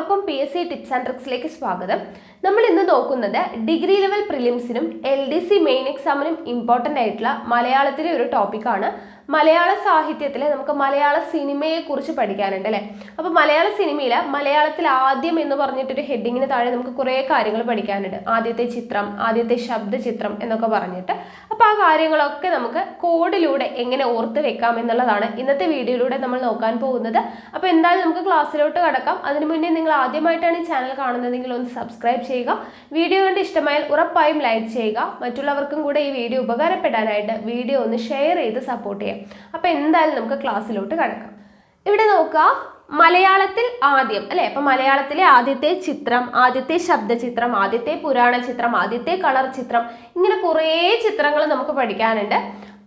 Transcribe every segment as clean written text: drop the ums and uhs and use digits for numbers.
എല്ലാവർക്കും PSC tips and ട്രിക്സിലേക്ക് സ്വാഗതം. നമ്മൾ ഇന്ന് നോക്കുന്നത് ഡിഗ്രി ലെവൽ പ്രിലിംസിനും LDC മെയിൻ എക്സാമിനും ഇമ്പോർട്ടൻ്റ് ആയിട്ടുള്ള മലയാളത്തിലെ ഒരു ടോപ്പിക്കാണ്. മലയാള സാഹിത്യത്തിലെ നമുക്ക് മലയാള സിനിമയെ കുറിച്ച് പഠിക്കാനുണ്ട് അല്ലേ. അപ്പോൾ മലയാള സിനിമയിൽ മലയാളത്തിൽ ആദ്യം എന്ന് പറഞ്ഞിട്ടൊരു ഹെഡിങ്ങിന് താഴെ നമുക്ക് കുറേ കാര്യങ്ങൾ പഠിക്കാനുണ്ട്. ആദ്യത്തെ ചിത്രം, ആദ്യത്തെ ശബ്ദചിത്രം എന്നൊക്കെ പറഞ്ഞിട്ട്. അപ്പോൾ ആ കാര്യങ്ങളൊക്കെ നമുക്ക് കോഡിലൂടെ എങ്ങനെ ഓർത്ത് വെക്കാം എന്നുള്ളതാണ് ഇന്നത്തെ വീഡിയോയിലൂടെ നമ്മൾ നോക്കാൻ പോകുന്നത്. അപ്പോൾ എന്തായാലും നമുക്ക് ക്ലാസ്സിലോട്ട് കടക്കാം. അതിനു മുന്നേ നിങ്ങൾ ആദ്യമായിട്ടാണ് ഈ ചാനൽ കാണുന്നതെങ്കിൽ ഒന്ന് സബ്സ്ക്രൈബ് ചെയ്യുക. വീഡിയോ കണ്ട് ഇഷ്ടമായാൽ ഉറപ്പായും ലൈക്ക് ചെയ്യുക. മറ്റുള്ളവർക്കും കൂടെ ഈ വീഡിയോ ഉപകാരപ്പെടാനായിട്ട് വീഡിയോ ഒന്ന് ഷെയർ ചെയ്ത് സപ്പോർട്ട് ചെയ്യാം. അപ്പോൾ എന്തായാലും നമുക്ക് ക്ലാസ്സിലോട്ട് കടക്കാം. ഇവിടെ നോക്കുക, മലയാളത്തിൽ ആദ്യം അല്ലേ. അപ്പം മലയാളത്തിലെ ആദ്യത്തെ ചിത്രം, ആദ്യത്തെ ശബ്ദചിത്രം, ആദ്യത്തെ പുരാണ ചിത്രം, ആദ്യത്തെ കളർ ചിത്രം, ഇങ്ങനെ കുറേ ചിത്രങ്ങൾ നമുക്ക് പഠിക്കാനുണ്ട്.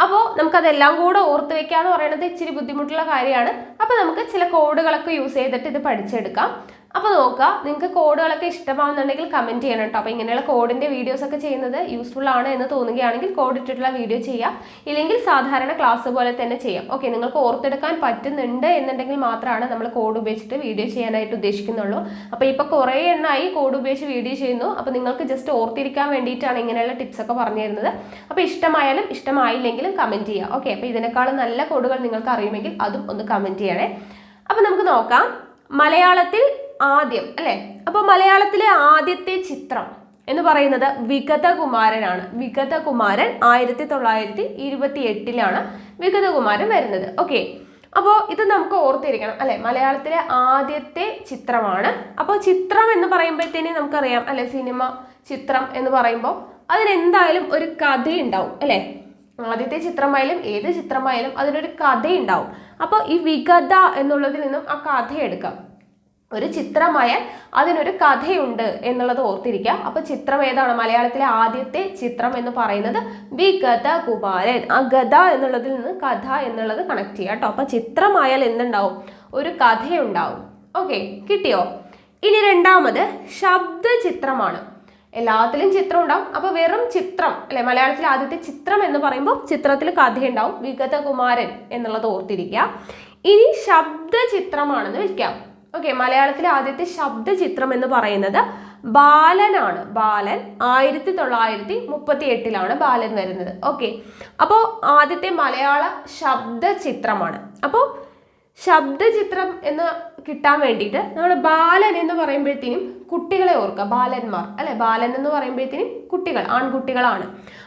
അപ്പോൾ നമുക്കതെല്ലാം കൂടെ ഓർത്ത് വെക്കുക എന്ന് പറയുന്നത് ഇച്ചിരി ബുദ്ധിമുട്ടുള്ള കാര്യമാണ്. അപ്പോൾ നമുക്ക് ചില കോഡുകളൊക്കെ യൂസ് ചെയ്തിട്ട് ഇത് പഠിച്ചെടുക്കാം. അപ്പോൾ നോക്കുക, നിങ്ങൾക്ക് കോഡുകളൊക്കെ ഇഷ്ടമാവുന്നുണ്ടെങ്കിൽ കമൻറ്റ് ചെയ്യണം കേട്ടോ. അപ്പോൾ ഇങ്ങനെയുള്ള കോഡിൻ്റെ വീഡിയോസൊക്കെ ചെയ്യുന്നത് യൂസ്ഫുൾ ആണ് എന്ന് തോന്നുകയാണെങ്കിൽ കോഡ് ഇട്ടിട്ടുള്ള വീഡിയോ ചെയ്യാം. ഇല്ലെങ്കിൽ സാധാരണ ക്ലാസ് പോലെ തന്നെ ചെയ്യാം. ഓക്കെ, നിങ്ങൾക്ക് ഓർത്തെടുക്കാൻ പറ്റുന്നുണ്ട് എന്നുണ്ടെങ്കിൽ മാത്രമാണ് നമ്മൾ കോഡ് ഉപയോഗിച്ചിട്ട് വീഡിയോ ചെയ്യാനായിട്ട് ഉദ്ദേശിക്കുന്നുള്ളൂ. അപ്പോൾ ഇപ്പോൾ കുറേ എണ്ണമായി കോഡ് ഉപയോഗിച്ച് വീഡിയോ ചെയ്യുന്നു. അപ്പോൾ നിങ്ങൾക്ക് ജസ്റ്റ് ഓർത്തിരിക്കാൻ വേണ്ടിയിട്ടാണ് ഇങ്ങനെയുള്ള ടിപ്സൊക്കെ പറഞ്ഞു തരുന്നത്. അപ്പോൾ ഇഷ്ടമായാലും ഇഷ്ടമായില്ലെങ്കിലും കമൻറ്റ് ചെയ്യുക. ഓക്കെ, അപ്പോൾ ഇതിനേക്കാളും നല്ല കോഡുകൾ നിങ്ങൾക്ക് അറിയുമെങ്കിൽ അതും ഒന്ന് കമൻറ്റ് ചെയ്യണേ. അപ്പോൾ നമുക്ക് നോക്കാം, മലയാളത്തിൽ ആദ്യം അല്ലേ. അപ്പോൾ മലയാളത്തിലെ ആദ്യത്തെ ചിത്രം എന്ന് പറയുന്നത് വിഗതകുമാരനാണ്. വിഗതകുമാരൻ 1928 വിഗതകുമാരൻ വരുന്നത്. ഓക്കെ, അപ്പോൾ ഇത് നമുക്ക് ഓർത്തിരിക്കണം അല്ലെ. മലയാളത്തിലെ ആദ്യത്തെ ചിത്രമാണ്. അപ്പോൾ ചിത്രം എന്ന് പറയുമ്പോഴത്തേന് നമുക്കറിയാം അല്ലെ, സിനിമ ചിത്രം എന്ന് പറയുമ്പോൾ അതിനെന്തായാലും ഒരു കഥയുണ്ടാവും അല്ലേ. ആദ്യത്തെ ചിത്രമായാലും ഏത് ചിത്രമായാലും അതിനൊരു കഥയുണ്ടാവും. അപ്പോൾ ഈ വിഗത എന്നുള്ളതിൽ നിന്നും ആ കഥ എടുക്കാം. ഒരു ചിത്രമായാൽ അതിനൊരു കഥയുണ്ട് എന്നുള്ളത് ഓർത്തിരിക്കുക. അപ്പോൾ ചിത്രം ഏതാണ്? മലയാളത്തിലെ ആദ്യത്തെ ചിത്രം എന്ന് പറയുന്നത് വിഗതകുമാരൻ. ആ ഗത എന്നുള്ളതിൽ നിന്ന് കഥ എന്നുള്ളത് കണക്ട് ചെയ്യുക കേട്ടോ. അപ്പോൾ ചിത്രമായാൽ എന്തുണ്ടാവും? ഒരു കഥയുണ്ടാവും. ഓക്കെ, കിട്ടിയോ? ഇനി രണ്ടാമത് ശബ്ദചിത്രമാണ്. എല്ലാത്തിലും ചിത്രം ഉണ്ടാവും. അപ്പോൾ വെറും ചിത്രം അല്ലെ, മലയാളത്തിലെ ആദ്യത്തെ ചിത്രം എന്ന് പറയുമ്പോൾ ചിത്രത്തിൽ കഥയുണ്ടാവും. വിഗതകുമാരൻ എന്നുള്ളത് ഓർത്തിരിക്കുക. ഇനി ശബ്ദചിത്രമാണെന്ന് വെക്കാം. ഓക്കെ, മലയാളത്തിലെ ആദ്യത്തെ ശബ്ദചിത്രം എന്ന് പറയുന്നത് ബാലനാണ്. ബാലൻ 1938 ബാലൻ വരുന്നത്. ഓക്കെ, അപ്പോൾ ആദ്യത്തെ മലയാള ശബ്ദചിത്രമാണ്. അപ്പോൾ ശബ്ദചിത്രം എന്ന് കിട്ടാൻ വേണ്ടിയിട്ട് നമ്മൾ ബാലൻ എന്ന് പറയുമ്പോഴത്തേനും കുട്ടികളെ ഓർക്കുക, ബാലന്മാർ അല്ലെ. ബാലൻ എന്ന് പറയുമ്പോഴത്തേനും കുട്ടികൾ, ആൺകുട്ടികളാണ്.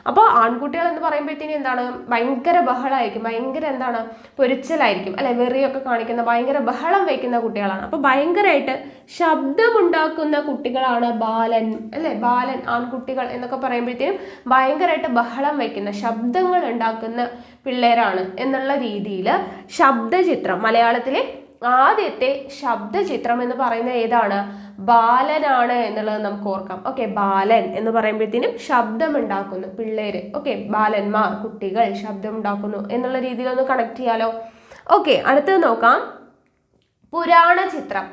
അപ്പോൾ ആൺകുട്ടികൾ എന്ന് പറയുമ്പോഴത്തേനും എന്താണ്? ഭയങ്കര ബഹളമായിരിക്കും, ഭയങ്കര എന്താണ്, പൊരിച്ചലായിരിക്കും അല്ലെ, വെറിയൊക്കെ കാണിക്കുന്ന, ഭയങ്കര ബഹളം വയ്ക്കുന്ന കുട്ടികളാണ്. അപ്പോൾ ഭയങ്കരമായിട്ട് ശബ്ദമുണ്ടാക്കുന്ന കുട്ടികളാണ് ബാലൻ അല്ലെ. ബാലൻ, ആൺകുട്ടികൾ എന്നൊക്കെ പറയുമ്പോഴത്തേനും ഭയങ്കരമായിട്ട് ബഹളം വയ്ക്കുന്ന, ശബ്ദങ്ങൾ ഉണ്ടാക്കുന്ന പിള്ളേരാണ് എന്നുള്ള രീതിയിൽ ശബ്ദചിത്രം, മലയാളത്തിലെ ആദ്യത്തെ ശബ്ദചിത്രം എന്ന് പറയുന്നത് ഏതാണ്? ബാലനാണ് എന്നുള്ളത് നമുക്ക് ഓർക്കാം. ഓക്കെ, ബാലൻ എന്ന് പറയുമ്പോഴത്തേനും ശബ്ദമുണ്ടാക്കുന്നു പിള്ളേര്. ഓക്കെ, ബാലന്മാർ, കുട്ടികൾ ശബ്ദമുണ്ടാക്കുന്നു എന്നുള്ള രീതിയിൽ ഒന്ന് കണക്ട് ചെയ്യാലോ. ഓക്കെ, അടുത്തത് നോക്കാം, പുരാണ ചിത്രം.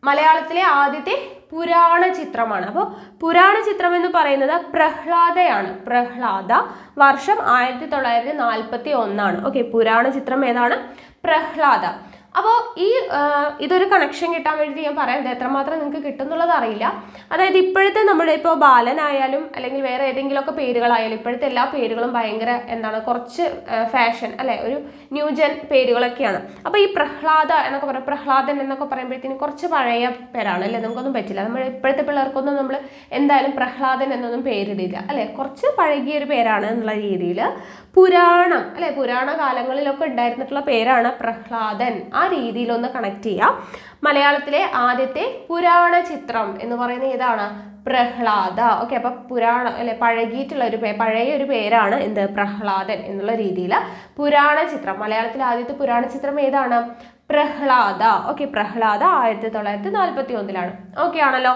മലയാളത്തിലെ ആദ്യത്തെ പുരാണ ചിത്രമാണ്. അപ്പോൾ പുരാണ ചിത്രം എന്ന് പറയുന്നത് പ്രഹ്ലാദയാണ്. പ്രഹ്ലാദ, വർഷം 1941. ഓക്കെ, പുരാണ ചിത്രം ഏതാണ്? പ്രഹ്ലാദ. അപ്പോൾ ഇതൊരു കണക്ഷൻ കിട്ടാൻ വേണ്ടി ഞാൻ പറയാം. ഇത് എത്രമാത്രം നിങ്ങൾക്ക് കിട്ടുന്നുള്ളത് അറിയില്ല. അതായത് ഇപ്പോഴത്തെ നമ്മുടെ ഇപ്പോൾ ബാലനായാലും അല്ലെങ്കിൽ വേറെ ഏതെങ്കിലുമൊക്കെ പേരുകളായാലും ഇപ്പോഴത്തെ എല്ലാ പേരുകളും ഭയങ്കര എന്താണ്, കുറച്ച് ഫാഷൻ അല്ലെ, ഒരു ന്യൂജൻ പേരുകളൊക്കെയാണ്. അപ്പോൾ ഈ പ്രഹ്ലാദ എന്നൊക്കെ പറയാം, പ്രഹ്ലാദൻ എന്നൊക്കെ പറയുമ്പോഴത്തേനും കുറച്ച് പഴയ പേരാണ് അല്ലേ, നമുക്കൊന്നും പറ്റില്ല. നമ്മൾ ഇപ്പോഴത്തെ പിള്ളേർക്കൊന്നും നമ്മൾ എന്തായാലും പ്രഹ്ലാദൻ എന്നൊന്നും പേരിടില്ല അല്ലെ, കുറച്ച് പഴകിയൊരു പേരാണ് എന്നുള്ള രീതിയിൽ പുരാണം അല്ലെ, പുരാണ കാലങ്ങളിലൊക്കെ ഉണ്ടായിരുന്നിട്ടുള്ള പേരാണ് പ്രഹ്ലാദൻ. ആ രീതിയിലൊന്ന് കണക്ട് ചെയ്യാം. മലയാളത്തിലെ ആദ്യത്തെ പുരാണ ചിത്രം എന്ന് പറയുന്നത് ഏതാണ്? പ്രഹ്ലാദ. ഓക്കെ, അപ്പൊ പുരാണം അല്ലെ, പഴകിയിട്ടുള്ള ഒരു പഴയ ഒരു പേരാണ് എന്ത്? പ്രഹ്ലാദൻ എന്നുള്ള രീതിയിൽ പുരാണ ചിത്രം. മലയാളത്തിലെ ആദ്യത്തെ പുരാണ ചിത്രം ഏതാണ്? പ്രഹ്ലാദ. ഓക്കെ, പ്രഹ്ലാദ 1941. ഓക്കെ ആണല്ലോ.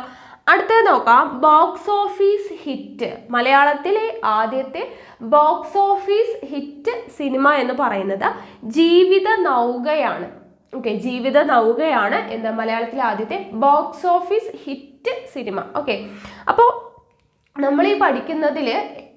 അടുത്തത് നോക്കാം, ബോക്സ് ഓഫീസ് ഹിറ്റ്. മലയാളത്തിലെ ആദ്യത്തെ ബോക്സ് ഓഫീസ് ഹിറ്റ് സിനിമ എന്ന് പറയുന്നത് ജീവിത നൗകയാണ്. ഓക്കെ, ജീവിത നൗകയാണ് എന്താ മലയാളത്തിലെ ആദ്യത്തെ box office hit cinema. Okay, അപ്പോൾ നമ്മൾ ഈ പഠിക്കുന്നതിൽ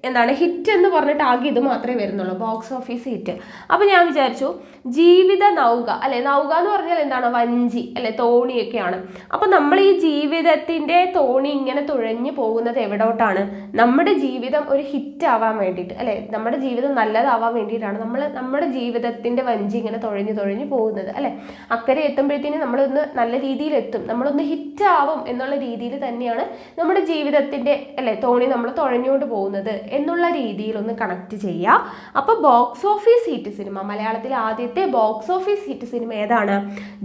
എന്താണ് ഹിറ്റ് എന്ന് പറഞ്ഞിട്ട് ആകെ ഇത് മാത്രമേ വരുന്നുള്ളൂ, ബോക്സ് ഓഫീസ് ഹിറ്റ്. അപ്പോൾ ഞാൻ വിചാരിച്ചു ജീവിത നൗക അല്ലെ, നൗക എന്ന് പറഞ്ഞാൽ എന്താണ് വഞ്ചി അല്ലെ, തോണിയൊക്കെയാണ്. അപ്പം നമ്മൾ ഈ ജീവിതത്തിൻ്റെ തോണി ഇങ്ങനെ തുഴഞ്ഞു പോകുന്നത് എവിടോട്ടാണ്? നമ്മുടെ ജീവിതം ഒരു ഹിറ്റ് ആവാൻ വേണ്ടിയിട്ട് അല്ലെ, നമ്മുടെ ജീവിതം നല്ലതാവാൻ വേണ്ടിയിട്ടാണ് നമ്മുടെ ജീവിതത്തിൻ്റെ വഞ്ചി ഇങ്ങനെ തുഴഞ്ഞു പോകുന്നത് അല്ലെ. അക്കരെ എത്തുമ്പോഴത്തേനും നമ്മളൊന്ന് നല്ല രീതിയിൽ എത്തും, നമ്മളൊന്ന് ഹിറ്റ് ആവും എന്നുള്ള രീതിയിൽ തന്നെയാണ് നമ്മുടെ ജീവിതത്തിൻ്റെ അല്ലെ തോണി നമ്മൾ തുഴഞ്ഞുകൊണ്ട് പോകുന്നത് എന്നുള്ള രീതിയിൽ ഒന്ന് കണക്ട് ചെയ്യുക. അപ്പോൾ ബോക്സ് ഓഫീസ് ഹിറ്റ് സിനിമ, മലയാളത്തിലെ ആദ്യത്തെ ബോക്സ് ഓഫീസ് ഹിറ്റ് സിനിമ ഏതാണ്?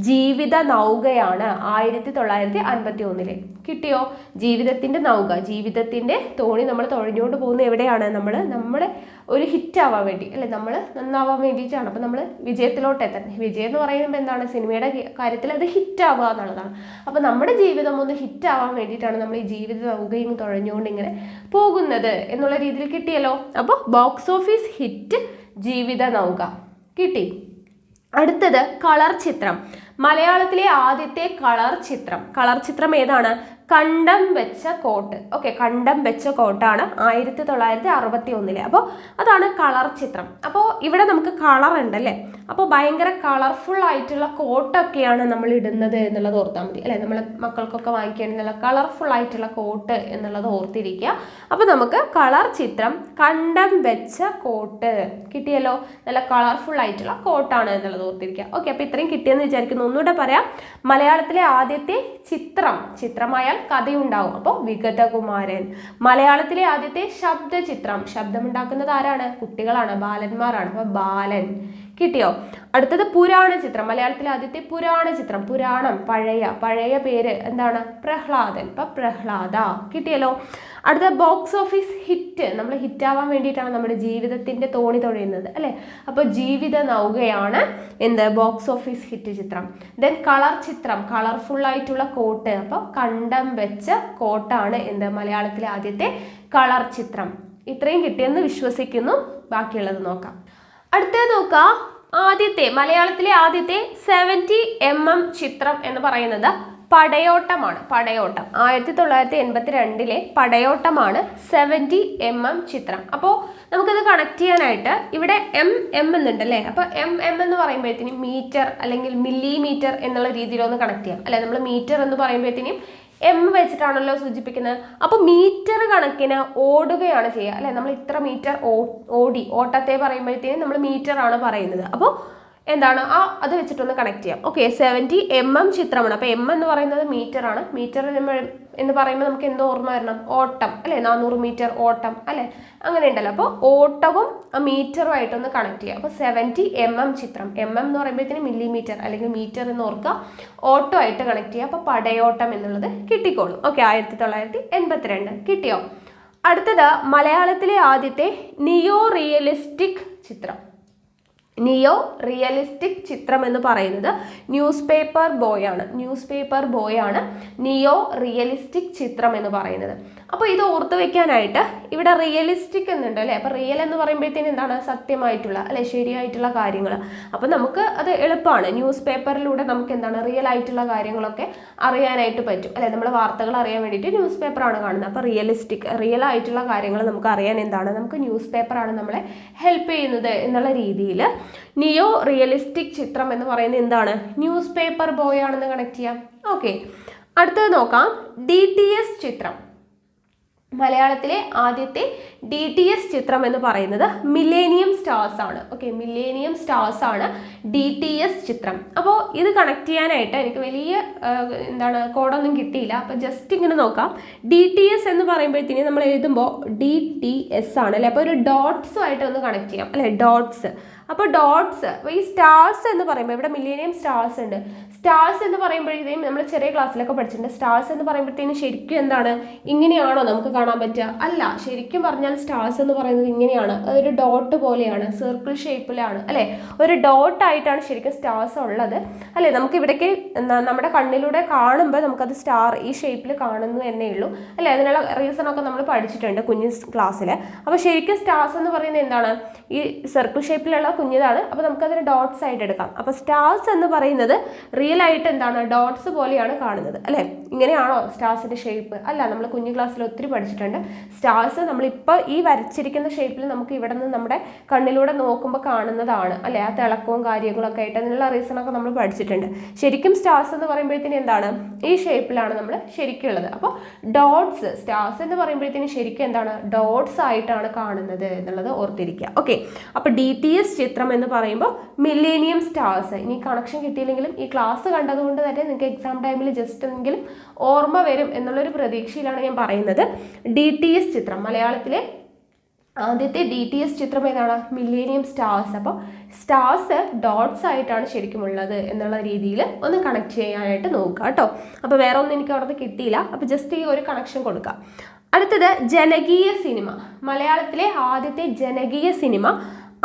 ജീവിത നൗകയാണ്, 1951. കിട്ടിയോ? ജീവിതത്തിൻ്റെ നൗക, ജീവിതത്തിൻ്റെ തോണി നമ്മൾ തുഴഞ്ഞുകൊണ്ട് പോകുന്ന എവിടെയാണ്? നമ്മുടെ ഒരു ഹിറ്റ് ആവാൻ വേണ്ടി അല്ലെ, നമ്മൾ നന്നാവാൻ വേണ്ടിയിട്ടാണ്. അപ്പം നമ്മൾ വിജയത്തിലോട്ട് എത്തണം. വിജയം എന്ന് പറയുമ്പോൾ എന്താണ്? സിനിമയുടെ കാര്യത്തിൽ അത് ഹിറ്റ് ആവുക എന്നുള്ളതാണ്. അപ്പം നമ്മുടെ ജീവിതം ഒന്ന് ഹിറ്റ് ആവാൻ വേണ്ടിയിട്ടാണ് നമ്മൾ ഈ ജീവിത നൗകയും തുഴഞ്ഞുകൊണ്ട് ഇങ്ങനെ പോകുന്നത് എന്നുള്ള രീതിയിൽ കിട്ടിയല്ലോ. അപ്പോൾ ബോക്സ് ഓഫീസ് ഹിറ്റ് ജീവിത നൗക കിട്ടി. അടുത്തത് കളർ ചിത്രം. മലയാളത്തിലെ ആദ്യത്തെ കളർ ചിത്രം ഏതാണ്? കണ്ടം വെച്ച കോട്ട്. ഓക്കെ, കണ്ടം വെച്ച കോട്ടാണ് 1961. അപ്പോൾ അതാണ് കളർ ചിത്രം. അപ്പോൾ ഇവിടെ നമുക്ക് കളർ ഉണ്ടല്ലേ, അപ്പോൾ ഭയങ്കര കളർഫുൾ ആയിട്ടുള്ള കോട്ടൊക്കെയാണ് നമ്മൾ ഇടുന്നത് എന്നുള്ളത് ഓർത്താൽ മതി അല്ലേ. നമ്മൾ മക്കൾക്കൊക്കെ വാങ്ങിക്കുകയാണെങ്കിൽ കളർഫുൾ ആയിട്ടുള്ള കോട്ട് എന്നുള്ളത് ഓർത്തിരിക്കുക. അപ്പോൾ നമുക്ക് കളർ ചിത്രം കണ്ടം വെച്ച കോട്ട് കിട്ടിയല്ലോ, നല്ല കളർഫുൾ ആയിട്ടുള്ള കോട്ടാണ് എന്നുള്ളത് ഓർത്തിരിക്കുക. ഓക്കെ, അപ്പോൾ ഇത്രയും കിട്ടിയെന്ന് വിചാരിക്കുന്നു. ഒന്നുകൂടെ പറയാം. മലയാളത്തിലെ ആദ്യത്തെ ചിത്രമായ കഥയുണ്ടാവും, അപ്പോൾ വിഗതകുമാരൻ. മലയാളത്തിലെ ആദ്യത്തെ ശബ്ദചിത്രം, ശബ്ദമുണ്ടാക്കുന്നത് ആരാണ്? കുട്ടികളാണ്, ബാലന്മാരാണ്, അപ്പോൾ ബാലൻ. കിട്ടിയോ? അടുത്തത് പുരാണ ചിത്രം. മലയാളത്തിലെ ആദ്യത്തെ പുരാണ ചിത്രം, പുരാണം, പഴയ പേര് എന്താണ്? പ്രഹ്ലാദൻ, അപ്പൊ പ്രഹ്ലാദ. കിട്ടിയല്ലോ. അടുത്ത ബോക്സ് ഓഫീസ് ഹിറ്റ്, നമ്മൾ ഹിറ്റാവാൻ വേണ്ടിയിട്ടാണ് നമ്മുടെ ജീവിതത്തിന്റെ തോണി തുഴയുന്നത് അല്ലെ. അപ്പൊ ജീവിത നൗകയാണ് എന്ത്? ബോക്സ് ഓഫീസ് ഹിറ്റ് ചിത്രം. ദെൻ കളർ ചിത്രം, കളർഫുൾ ആയിട്ടുള്ള കോട്ട്, അപ്പൊ കണ്ടം വെച്ച കോട്ടാണ് എന്ത്? മലയാളത്തിലെ ആദ്യത്തെ കളർ ചിത്രം. ഇത്രയും കിട്ടിയെന്ന് വിശ്വസിക്കുന്നു. ബാക്കിയുള്ളത് നോക്കാം. അടുത്തത് നോക്കാം. മലയാളത്തിലെ ആദ്യത്തെ 70 mm ചിത്രം എന്ന് പറയുന്നത് പടയോട്ടമാണ്. 1982 പടയോട്ടമാണ് 70 mm ചിത്രം. അപ്പോൾ നമുക്കത് കണക്ട് ചെയ്യാനായിട്ട് ഇവിടെ എം എന്നുണ്ട് അല്ലേ. അപ്പോൾ എം എന്ന് പറയുമ്പോഴത്തേനും മീറ്റർ അല്ലെങ്കിൽ മില്ലിമീറ്റർ എന്നുള്ള രീതിയിലൊന്ന് കണക്ട് ചെയ്യാം അല്ലെ. നമ്മൾ മീറ്റർ എന്ന് പറയുമ്പോഴത്തേനും എം വെച്ചിട്ടാണല്ലോ സൂചിപ്പിക്കുന്നത്. അപ്പോൾ മീറ്റർ കണക്കിന് ഓടുകയാണ് ചെയ്യുക അല്ലെ. നമ്മൾ ഇത്ര മീറ്റർ ഓട്ടത്തെ പറയുമ്പോഴത്തേനും നമ്മൾ മീറ്റർ ആണ് പറയുന്നത്. അപ്പോൾ എന്താണ് അത് വെച്ചിട്ടൊന്ന് കണക്ട് ചെയ്യാം. ഓക്കെ, 70 mm ചിത്രമാണ്. അപ്പോൾ എം എന്ന് പറയുന്നത് മീറ്റർ ആണ്. മീറ്റർ എന്ന് പറയുമ്പോൾ നമുക്ക് എന്തോ ഓർമ്മ വരണം? ഓട്ടം അല്ലെ, 400 മീറ്റർ ഓട്ടം അല്ലെ, അങ്ങനെ ഉണ്ടല്ലോ. അപ്പോൾ ഓട്ടവും മീറ്ററുമായിട്ടൊന്ന് കണക്ട് ചെയ്യാം. അപ്പോൾ 70 mm ചിത്രം, എന്ന് പറയുമ്പോഴത്തേനും മില്ലിമീറ്റർ അല്ലെങ്കിൽ മീറ്റർ എന്ന് ഓർക്കുക, ഓട്ടോ ആയിട്ട് കണക്ട് ചെയ്യുക. അപ്പോൾ പടയോട്ടം എന്നുള്ളത് കിട്ടിക്കോളും. ഓക്കെ, 1982 കിട്ടിയോ? അടുത്തത് മലയാളത്തിലെ ആദ്യത്തെ നിയോ റിയലിസ്റ്റിക് ചിത്രം. ചിത്രം എന്ന് പറയുന്നത് ന്യൂസ് പേപ്പർ ബോയ് ആണ് നിയോ റിയലിസ്റ്റിക് ചിത്രം എന്ന് പറയുന്നത്. അപ്പോൾ ഇത് ഓർത്ത് വെക്കാനായിട്ട് ഇവിടെ റിയലിസ്റ്റിക് എന്നുണ്ട് അല്ലേ. അപ്പോൾ റിയൽ എന്ന് പറയുമ്പോഴത്തേനും എന്താണ്? സത്യമായിട്ടുള്ള അല്ലെ, ശരിയായിട്ടുള്ള കാര്യങ്ങൾ. അപ്പോൾ നമുക്ക് അത് എളുപ്പമാണ്. ന്യൂസ് പേപ്പറിലൂടെ നമുക്ക് എന്താണ് റിയൽ ആയിട്ടുള്ള കാര്യങ്ങളൊക്കെ അറിയാനായിട്ട് പറ്റും അല്ലെ. നമ്മൾ വാർത്തകൾ അറിയാൻ വേണ്ടിയിട്ട് ന്യൂസ് പേപ്പറാണ് കാണുന്നത്. അപ്പോൾ റിയൽ ആയിട്ടുള്ള കാര്യങ്ങൾ നമുക്ക് അറിയാൻ എന്താണ്? നമുക്ക് ന്യൂസ് പേപ്പറാണ് നമ്മളെ ഹെൽപ്പ് ചെയ്യുന്നത് എന്നുള്ള രീതിയിൽ നിയോ റിയലിസ്റ്റിക് ചിത്രം എന്ന് പറയുന്നത് എന്താണ്? ന്യൂസ് പേപ്പർ ബോയ് ആണെന്ന് കണക്ട് ചെയ്യാം. ഓക്കെ, അടുത്തത് നോക്കാം. DTS ചിത്രം. മലയാളത്തിലെ ആദ്യത്തെ DTS ചിത്രം എന്ന് പറയുന്നത് മില്ലേനിയം സ്റ്റാർസ് ആണ്. ഓക്കെ, മില്ലേനിയം സ്റ്റാർസ് ആണ് DTS ചിത്രം. അപ്പോൾ ഇത് കണക്ട് ചെയ്യാനായിട്ട് എനിക്ക് വലിയ കോഡൊന്നും കിട്ടിയില്ല. അപ്പോൾ ജസ്റ്റ് ഇങ്ങനെ നോക്കാം. DTS എന്ന് പറയുമ്പോഴത്തേനും നമ്മൾ എഴുതുമ്പോൾ DTS ആണ് അല്ലേ. അപ്പോൾ ഒരു ഡോട്ട്സുമായിട്ട് ഒന്ന് കണക്ട് ചെയ്യാം അല്ലേ, ഡോട്ട്സ്. അപ്പോൾ ഡോട്ട്സ്, ഈ സ്റ്റാർസ് എന്ന് പറയുമ്പോൾ ഇവിടെ മില്ലേനിയം സ്റ്റാർസ് ഉണ്ട്. സ്റ്റാർസ് എന്ന് പറയുമ്പോഴത്തേക്കും നമ്മൾ ചെറിയ ക്ലാസ്സിലൊക്കെ പഠിച്ചിട്ടുണ്ട്. സ്റ്റാർസ് എന്ന് പറയുമ്പോഴത്തേനും ശരിക്കും എന്താണ്? ഇങ്ങനെയാണോ നമുക്ക് കാണാൻ പറ്റുക? അല്ല, ശരിക്കും പറഞ്ഞാൽ സ്റ്റാർസ് എന്ന് പറയുന്നത് ഇങ്ങനെയാണ്. അതൊരു ഡോട്ട് പോലെയാണ്, സർക്കിൾ ഷേപ്പിലാണ് അല്ലേ. ഒരു ഡോട്ടായിട്ടാണ് ശരിക്കും സ്റ്റാർസ് ഉള്ളത് അല്ലേ. നമുക്ക് ഇവിടേക്ക് നമ്മുടെ കണ്ണിലൂടെ കാണുമ്പോൾ നമുക്കത് സ്റ്റാർ ഈ ഷേപ്പിൽ കാണുന്നു എന്നേ ഉള്ളൂ അല്ലേ. അതിനുള്ള റീസണൊക്കെ നമ്മൾ പഠിച്ചിട്ടുണ്ട് കുഞ്ഞു ക്ലാസ്സിൽ. അപ്പോൾ ശരിക്കും സ്റ്റാർസ് എന്ന് പറയുന്നത് എന്താണ്? ഈ സർക്കിൾ ഷേപ്പിലുള്ള കുഞ്ഞിതാണ്. അപ്പോൾ നമുക്കതിന് ഡോട്ട്സ് ആയിട്ട് എടുക്കാം. അപ്പോൾ സ്റ്റാർസ് എന്ന് പറയുന്നത് റിയൽ ആയിട്ട് എന്താണ്? ഡോട്ട്സ് പോലെയാണ് കാണുന്നത് അല്ലേ. ഇങ്ങനെയാണോ സ്റ്റാർസിൻ്റെ ഷേപ്പ്? അല്ല, നമ്മൾ കുഞ്ഞു ക്ലാസ്സിൽ ഒത്തിരി പഠിച്ചിട്ടുണ്ട്. സ്റ്റാർസ് നമ്മളിപ്പോൾ ഈ വരച്ചിരിക്കുന്ന ഷേപ്പിൽ നമുക്ക് ഇവിടെ നിന്ന് നമ്മുടെ കണ്ണിലൂടെ നോക്കുമ്പോൾ കാണുന്നതാണ് അല്ലേ, ആ തിളക്കവും കാര്യങ്ങളൊക്കെ ആയിട്ട് അതിനുള്ള റീസണൊക്കെ നമ്മൾ പഠിച്ചിട്ടുണ്ട്. ശരിക്കും സ്റ്റാർസ് എന്ന് പറയുമ്പോഴത്തേനും എന്താണ്, ഈ ഷേപ്പിലാണ് നമ്മൾ ശരിക്കും ഉള്ളത്. അപ്പോൾ ഡോട്ട്സ്, സ്റ്റാർസ് എന്ന് പറയുമ്പോഴത്തേനും ശരിക്കും എന്താണ്, ഡോട്ട്സ് ആയിട്ടാണ് കാണുന്നത് എന്നുള്ളത് ഓർത്തിരിക്കുക. ഓക്കെ, അപ്പോൾ DTS ചിത്രം എന്ന് പറയുമ്പോൾ മില്ലേനിയം സ്റ്റാർസ്. ഇനി കണക്ഷൻ കിട്ടിയില്ലെങ്കിലും ഈ ക്ലാസ് കണ്ടതുകൊണ്ട് തന്നെ നിങ്ങൾക്ക് എക്സാം ടൈമിൽ ജസ്റ്റ് എങ്കിലും ഓർമ്മ വരും എന്നുള്ളൊരു പ്രതീക്ഷയിലാണ് ഞാൻ പറയുന്നത്. DTS ചിത്രം, മലയാളത്തിലെ ആദ്യത്തെ DTS ചിത്രം ഏതാണ്? Millennium stars. അപ്പോൾ സ്റ്റാർസ് ഡോട്ട്സ് ആയിട്ടാണ് ശരിക്കും ഉള്ളത് എന്നുള്ള രീതിയിൽ ഒന്ന് കണക്ട് ചെയ്യാനായിട്ട് നോക്കുക കേട്ടോ. അപ്പോൾ വേറെ ഒന്നും എനിക്ക് അവിടെ കിട്ടിയില്ല, അപ്പോൾ ജസ്റ്റ് ഈ ഒരു കണക്ഷൻ കൊടുക്കാം. അടുത്തത് ജനകീയ സിനിമ. മലയാളത്തിലെ ആദ്യത്തെ ജനകീയ സിനിമ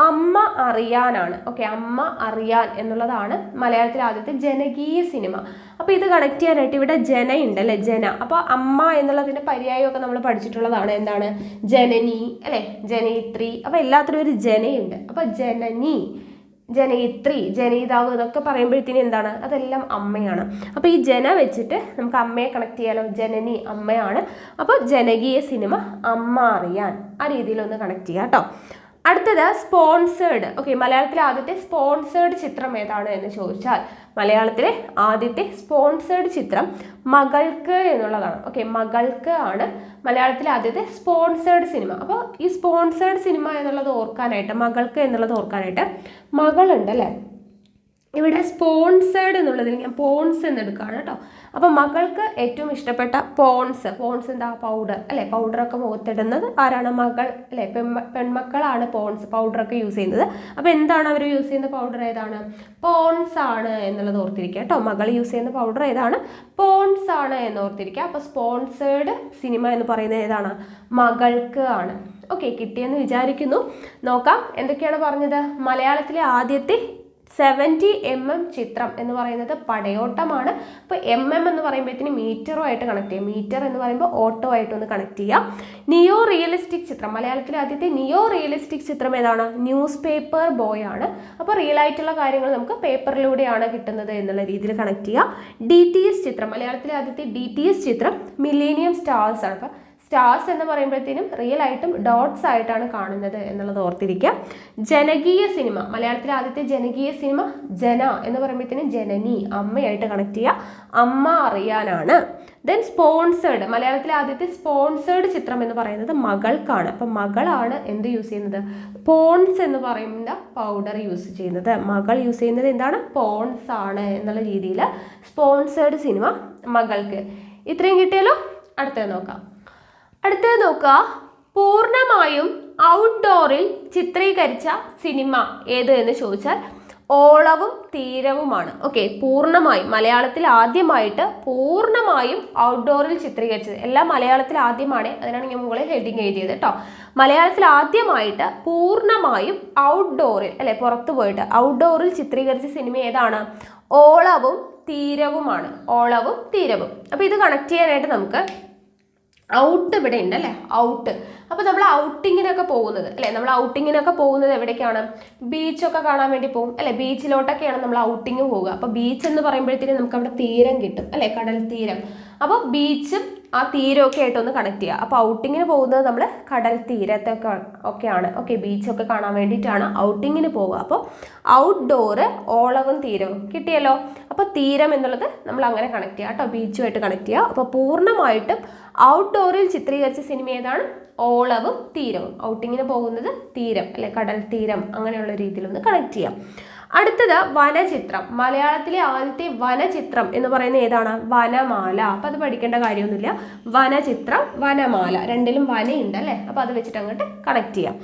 അമ്മ അറിയാനാണ്. ഓക്കെ, അമ്മ അറിയാൻ എന്നുള്ളതാണ് മലയാളത്തിലെ ആദ്യത്തെ ജനകീയ സിനിമ. അപ്പോൾ ഇത് കണക്ട് ചെയ്യാനായിട്ട് ഇവിടെ ജനയുണ്ട് അല്ലേ, ജന. അപ്പോൾ അമ്മ എന്നുള്ളതിൻ്റെ പര്യായമൊക്കെ നമ്മൾ പഠിച്ചിട്ടുള്ളതാണ്. എന്താണ്? ജനനി അല്ലേ, ജനയിത്രി. അപ്പോൾ എല്ലാത്തിനും ഒരു ജനയുണ്ട്. അപ്പോൾ ജനനി, ജനയിത്രി, ജനയിതാവ് എന്നൊക്കെ പറയുമ്പോഴത്തേനും എന്താണ്, അതെല്ലാം അമ്മയാണ്. അപ്പോൾ ഈ ജന വെച്ചിട്ട് നമുക്ക് അമ്മയെ കണക്ട് ചെയ്യാലോ. ജനനി അമ്മയാണ്. അപ്പോൾ ജനകീയ സിനിമ അമ്മ അറിയാൻ, ആ രീതിയിലൊന്ന് കണക്ട് ചെയ്യാം കേട്ടോ. അടുത്തത് സ്പോൺസേഡ്. ഓക്കെ, മലയാളത്തിലെ ആദ്യത്തെ സ്പോൺസേഡ് ചിത്രം ഏതാണ് എന്ന് ചോദിച്ചാൽ മലയാളത്തിലെ ആദ്യത്തെ സ്പോൺസേഡ് ചിത്രം മകൾക്ക് എന്നുള്ളതാണ്. ഓക്കെ, മകൾക്ക് ആണ് മലയാളത്തിലെ ആദ്യത്തെ സ്പോൺസേഡ് സിനിമ. അപ്പോൾ ഈ സ്പോൺസേഡ് സിനിമ എന്നുള്ളത് ഓർക്കാനായിട്ട്, മകൾക്ക് എന്നുള്ളത് ഓർക്കാനായിട്ട് മകളുണ്ട് അല്ലേ, ഇവിടെ സ്പോൺസേഡ് എന്നുള്ളതിൽ ഞാൻ പോൺസ് എന്ന് എടുക്കുകയാണ് കേട്ടോ. അപ്പോൾ മകൾക്ക് ഏറ്റവും ഇഷ്ടപ്പെട്ട പോൺസ് എന്താ, പൗഡർ അല്ലേ, പൗഡറൊക്കെ മുഖത്തിടുന്നത് ആരാണ്? മകൾ അല്ലേ, പെൺമക്കളാണ് പോൺസ് പൗഡറൊക്കെ യൂസ് ചെയ്യുന്നത്. അപ്പോൾ എന്താണ് അവർ യൂസ് ചെയ്യുന്ന പൗഡർ? ഏതാണ്? പോൺസ് ആണ് എന്നുള്ളത് ഓർത്തിരിക്കുക കേട്ടോ. മകൾ യൂസ് ചെയ്യുന്ന പൗഡർ ഏതാണ്? പോൺസ് ആണ് എന്ന് ഓർത്തിരിക്കുക. അപ്പോൾ സ്പോൺസേഡ് സിനിമ എന്ന് പറയുന്നത് ഏതാണ്? മകൾക്ക് ആണ്. ഓക്കെ, കിട്ടിയെന്ന് വിചാരിക്കുന്നു. നോക്കാം എന്തൊക്കെയാണ് പറഞ്ഞത്. മലയാളത്തിലെ ആദ്യത്തെ 70mm ചിത്രം എന്ന് പറയുന്നത് പടയോട്ടമാണ്. അപ്പോൾ MM എന്ന് പറയുമ്പോഴത്തേന് മീറ്ററുമായിട്ട് കണക്ട് ചെയ്യാം. മീറ്റർ എന്ന് പറയുമ്പോൾ ഓട്ടോ ആയിട്ടൊന്ന് കണക്ട് ചെയ്യാം. നിയോ റിയലിസ്റ്റിക് ചിത്രം, മലയാളത്തിലെ ആദ്യത്തെ നിയോ റിയലിസ്റ്റിക് ചിത്രം ഏതാണ്? ന്യൂസ് പേപ്പർ ബോയ് ആണ്. അപ്പോൾ റിയൽ ആയിട്ടുള്ള കാര്യങ്ങൾ നമുക്ക് പേപ്പറിലൂടെയാണ് കിട്ടുന്നത് എന്നുള്ള രീതിയിൽ കണക്ട് ചെയ്യാം. DTS ചിത്രം, മലയാളത്തിലെ ആദ്യത്തെ DTS ചിത്രം മില്ലേനിയം സ്റ്റാർസ് ആണ്. അപ്പോൾ സ്റ്റാർസ് എന്ന് പറയുമ്പോഴത്തേനും റിയൽ ആയിട്ടും ഡോട്ട്സ് ആയിട്ടാണ് കാണുന്നത് എന്നുള്ളത് ഓർത്തിരിക്കുക. ജനകീയ സിനിമ, മലയാളത്തിലെ ആദ്യത്തെ ജനകീയ സിനിമ ജന എന്ന് പറയുമ്പോഴത്തേനും ജനനി, അമ്മയായിട്ട് കണക്ട് ചെയ്യുക. അമ്മ അറിയാനാണ്. ദെൻ സ്പോൺസേഡ്, മലയാളത്തിലെ ആദ്യത്തെ സ്പോൺസേഡ് ചിത്രം എന്ന് പറയുന്നത് മകൾക്കാണ്. അപ്പം മകളാണ് എന്ത് യൂസ് ചെയ്യുന്നത്? പോൺസ് എന്ന് പറയുന്ന പൗഡർ യൂസ് ചെയ്യുന്നത്. മകൾ യൂസ് ചെയ്യുന്നത് എന്താണ്? പോൺസ് ആണ് എന്നുള്ള രീതിയിൽ സ്പോൺസേഡ് സിനിമ മകൾക്ക്. ഇത്രയും കിട്ടിയല്ലോ. അടുത്തത് നോക്കാം. പൂർണ്ണമായും ഔട്ട്ഡോറിൽ ചിത്രീകരിച്ച സിനിമ ഏത് എന്ന് ചോദിച്ചാൽ ഓളവും തീരവുമാണ്. ഓക്കെ, പൂർണ്ണമായും മലയാളത്തിൽ ആദ്യമായിട്ട് പൂർണ്ണമായും ഔട്ട്ഡോറിൽ ചിത്രീകരിച്ചത്. എല്ലാം മലയാളത്തിൽ ആദ്യമാണ്, അതിനാണ് ഞാൻ മുകളിൽ ഹെഡിങ് എഴുതിയത് കേട്ടോ. മലയാളത്തിൽ ആദ്യമായിട്ട് പൂർണ്ണമായും ഔട്ട്ഡോറിൽ അല്ലെ, പുറത്തു പോയിട്ട് ഔട്ട്ഡോറിൽ ചിത്രീകരിച്ച സിനിമ ഏതാണ്? ഓളവും തീരവുമാണ്. ഓളവും തീരവും. അപ്പോൾ ഇത് കണക്ട് ചെയ്യാനായിട്ട് നമുക്ക് ഔട്ട് ഇവിടെ ഉണ്ട് അല്ലേ, ഔട്ട്. അപ്പോൾ നമ്മൾ ഔട്ടിങ്ങിനൊക്കെ പോകുന്നത് അല്ലേ, നമ്മൾ ഔട്ടിങ്ങിനൊക്കെ പോകുന്നത് എവിടേക്കാണ്? ബീച്ചൊക്കെ കാണാൻ വേണ്ടി പോകും അല്ലേ, ബീച്ചിലോട്ടൊക്കെയാണ് നമ്മൾ ഔട്ടിങ് പോവുക. അപ്പോൾ ബീച്ച് എന്ന് പറയുമ്പോഴത്തേക്കും നമുക്ക് അവിടെ തീരം കിട്ടും അല്ലേ, കടൽ തീരം. അപ്പോൾ ബീച്ചും ആ തീരമൊക്കെ ആയിട്ടൊന്ന് കണക്ട് ചെയ്യുക. അപ്പോൾ ഔട്ടിങ്ങിന് പോകുന്നത് നമ്മൾ കടൽ തീരത്തൊക്കെ ഒക്കെയാണ്. ഓക്കെ, ബീച്ചൊക്കെ കാണാൻ വേണ്ടിയിട്ടാണ് ഔട്ടിങ്ങിന് പോവുക. അപ്പോൾ ഔട്ട്ഡോറ് ഓളവും തീരവും കിട്ടിയല്ലോ. അപ്പോൾ തീരം എന്നുള്ളത് നമ്മൾ അങ്ങനെ കണക്ട് ചെയ്യുക കേട്ടോ, ബീച്ചുമായിട്ട് കണക്ട് ചെയ്യുക. അപ്പോൾ പൂർണ്ണമായിട്ടും ഔട്ട്ഡോറിൽ ചിത്രീകരിച്ച സിനിമ ഏതാണ്? ഓളവും തീരവും. ഔട്ടിങ്ങിന് പോകുന്നത് തീരം അല്ലെ, കടൽ തീരം, അങ്ങനെയുള്ള രീതിയിലൊന്ന് കണക്ട് ചെയ്യാം. അടുത്തത് വനചിത്രം. മലയാളത്തിലെ ആദ്യത്തെ വനചിത്രം എന്ന് പറയുന്നത് ഏതാണ്? വനമാല. അപ്പം അത് പഠിക്കേണ്ട കാര്യമൊന്നുമില്ല. വനചിത്രം, വനമാല, രണ്ടിലും വനയുണ്ട് അല്ലേ. അപ്പോൾ അത് വെച്ചിട്ട് അങ്ങോട്ട് കണക്ട് ചെയ്യാം.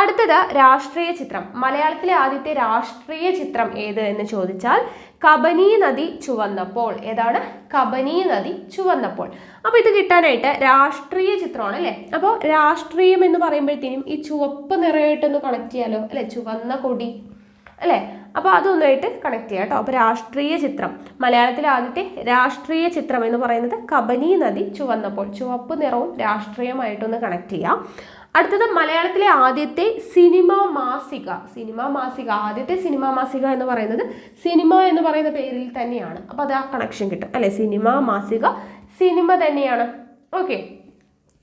അടുത്തത് രാഷ്ട്രീയ ചിത്രം. മലയാളത്തിലെ ആദ്യത്തെ രാഷ്ട്രീയ ചിത്രം ഏത് എന്ന് ചോദിച്ചാൽ കബനി നദി ചുവന്നപ്പോൾ. ഏതാണ്? കബനി നദി ചുവന്നപ്പോൾ. അപ്പോൾ ഇത് കിട്ടാനായിട്ട് രാഷ്ട്രീയ ചിത്രമാണ് അല്ലേ. അപ്പോൾ രാഷ്ട്രീയം എന്ന് പറയുമ്പോഴത്തേനും ഈ ചുവപ്പ് നിറമായിട്ടൊന്ന് കണക്ട് ചെയ്യാലോ അല്ലേ, ചുവന്ന കൊടി അല്ലേ. അപ്പോൾ അതൊന്നായിട്ട് കണക്ട് ചെയ്യാം കേട്ടോ. അപ്പോൾ രാഷ്ട്രീയ ചിത്രം, മലയാളത്തിലെ ആദ്യത്തെ രാഷ്ട്രീയ ചിത്രം എന്ന് പറയുന്നത് കബനി നദി ചുവന്നപ്പോൾ. ചുവപ്പ് നിറവും രാഷ്ട്രീയമായിട്ടൊന്ന് കണക്ട് ചെയ്യാം. അടുത്തത് മലയാളത്തിലെ ആദ്യത്തെ സിനിമാ മാസിക. ആദ്യത്തെ സിനിമാ മാസിക എന്ന് പറയുന്നത് സിനിമ എന്ന് പറയുന്ന പേരിൽ തന്നെയാണ്. അപ്പോൾ അത് ആ കണക്ഷൻ കിട്ടും അല്ലെ. സിനിമാ മാസിക, സിനിമ തന്നെയാണ്. ഓക്കെ,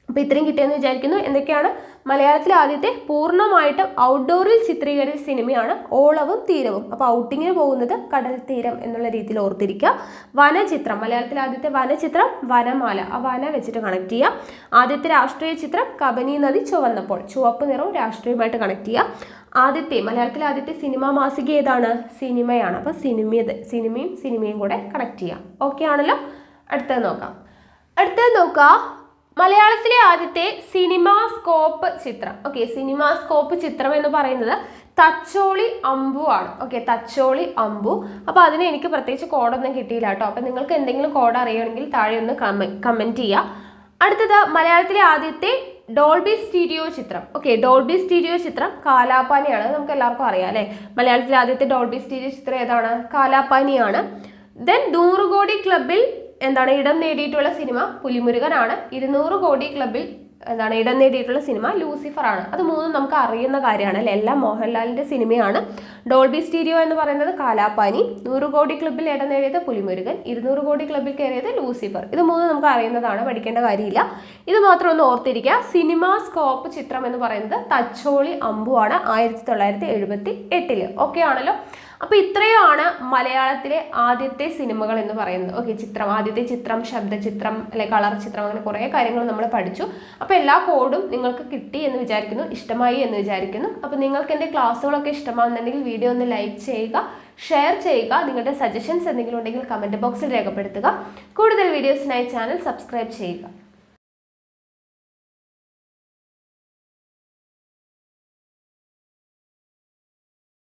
അപ്പോൾ ഇത്രയും കിട്ടിയെന്ന് വിചാരിക്കുന്നു. എന്തൊക്കെയാണ്? മലയാളത്തിലെ ആദ്യത്തെ പൂർണ്ണമായിട്ടും ഔട്ട്ഡോറിൽ ചിത്രീകരിച്ച സിനിമയാണ് ഓളവും തീരവും. അപ്പോൾ ഔട്ടിങ്ങിന് പോകുന്നത് കടൽ തീരം എന്നുള്ള രീതിയിൽ ഓർത്തിരിക്കുക. വനചിത്രം, മലയാളത്തിലെ ആദ്യത്തെ വനചിത്രം വനമാല, ആ വന വെച്ചിട്ട് കണക്ട് ചെയ്യുക. ആദ്യത്തെ രാഷ്ട്രീയ ചിത്രം കബനി നദി ചുവന്നപ്പോൾ, ചുവപ്പ് നിറവും രാഷ്ട്രീയമായിട്ട് കണക്ട് ചെയ്യുക. മലയാളത്തിലെ ആദ്യത്തെ സിനിമാ മാസിക ഏതാണ്? സിനിമയാണ്. അപ്പോൾ സിനിമയും കൂടെ കണക്ട് ചെയ്യാം. ഓക്കെ ആണല്ലോ. അടുത്തത് നോക്കാം. മലയാളത്തിലെ ആദ്യത്തെ സിനിമാസ്കോപ്പ് ചിത്രം. ഓക്കെ, സിനിമാസ്കോപ്പ് ചിത്രം എന്ന് പറയുന്നത് തച്ചോളി അമ്പു ആണ്. ഓക്കെ, തച്ചോളി അമ്പു. അപ്പോൾ അതിന് എനിക്ക് പ്രത്യേകിച്ച് കോഡൊന്നും കിട്ടിയില്ല കേട്ടോ. അപ്പോൾ നിങ്ങൾക്ക് എന്തെങ്കിലും കോഡ് അറിയുമെങ്കിൽ താഴെ ഒന്ന് കമൻറ്റ് ചെയ്യുക. അടുത്തത് മലയാളത്തിലെ ആദ്യത്തെ ഡോൾബി സ്റ്റീരിയോ ചിത്രം. ഓക്കെ, ഡോൾബി സ്റ്റീരിയോ ചിത്രം കാലാപാനിയാണ്. നമുക്ക് എല്ലാവർക്കും അറിയാം അല്ലേ. മലയാളത്തിലെ ആദ്യത്തെ ഡോൾബി സ്റ്റീരിയോ ചിത്രം ഏതാണ്? കാലാപാനിയാണ്. ദെൻ 100 കോടി ക്ലബിൽ ഇടം നേടിയിട്ടുള്ള സിനിമ പുലിമുരുകനാണ്. 200 കോടി ക്ലബിൽ ഇടം നേടിയിട്ടുള്ള സിനിമ ലൂസിഫർ ആണ്. അത് മൂന്നും നമുക്ക് അറിയുന്ന കാര്യമാണ് അല്ലേ. എല്ലാം മോഹൻലാലിന്റെ സിനിമയാണ്. ഡോൾബി സ്റ്റീരിയോ എന്ന് പറയുന്നത് കാലാപാനി, 100 കോടി ക്ലബിൽ ഇടം നേടിയത് പുലിമുരുകൻ, 200 കോടി ക്ലബിൽ കയറിയത് ലൂസിഫർ. ഇത് മൂന്നും നമുക്ക് അറിയുന്നതാണ്, പഠിക്കേണ്ട കാര്യമില്ല. ഇത് മാത്രം ഒന്ന് ഓർത്തിരിക്കുക. സിനിമാസ്കോപ്പ് ചിത്രം എന്ന് പറയുന്നത് തച്ചോളി അമ്പു ആണ്, 1978. ഓക്കെ ആണല്ലോ. അപ്പോൾ ഇത്രയുമാണ് മലയാളത്തിലെ ആദ്യത്തെ സിനിമകൾ എന്ന് പറയുന്നത്. ഓക്കെ, ആദ്യത്തെ ചിത്രം, ശബ്ദചിത്രം, അല്ലെ കളർ ചിത്രം, അങ്ങനെ കുറേ കാര്യങ്ങൾ നമ്മൾ പഠിച്ചു. അപ്പോൾ എല്ലാ കോഡും നിങ്ങൾക്ക് കിട്ടി എന്ന് വിചാരിക്കുന്നു, ഇഷ്ടമായി എന്ന് വിചാരിക്കുന്നു. അപ്പോൾ നിങ്ങൾക്ക് എൻ്റെ ക്ലാസ്സുകളൊക്കെ ഇഷ്ടമാകുന്നുണ്ടെങ്കിൽ വീഡിയോ ഒന്ന് ലൈക്ക് ചെയ്യുക, ഷെയർ ചെയ്യുക. നിങ്ങളുടെ സജഷൻസ് എന്തെങ്കിലും ഉണ്ടെങ്കിൽ കമൻറ്റ് ബോക്സിൽ രേഖപ്പെടുത്തുക. കൂടുതൽ വീഡിയോസിനായി ചാനൽ സബ്സ്ക്രൈബ് ചെയ്യുക.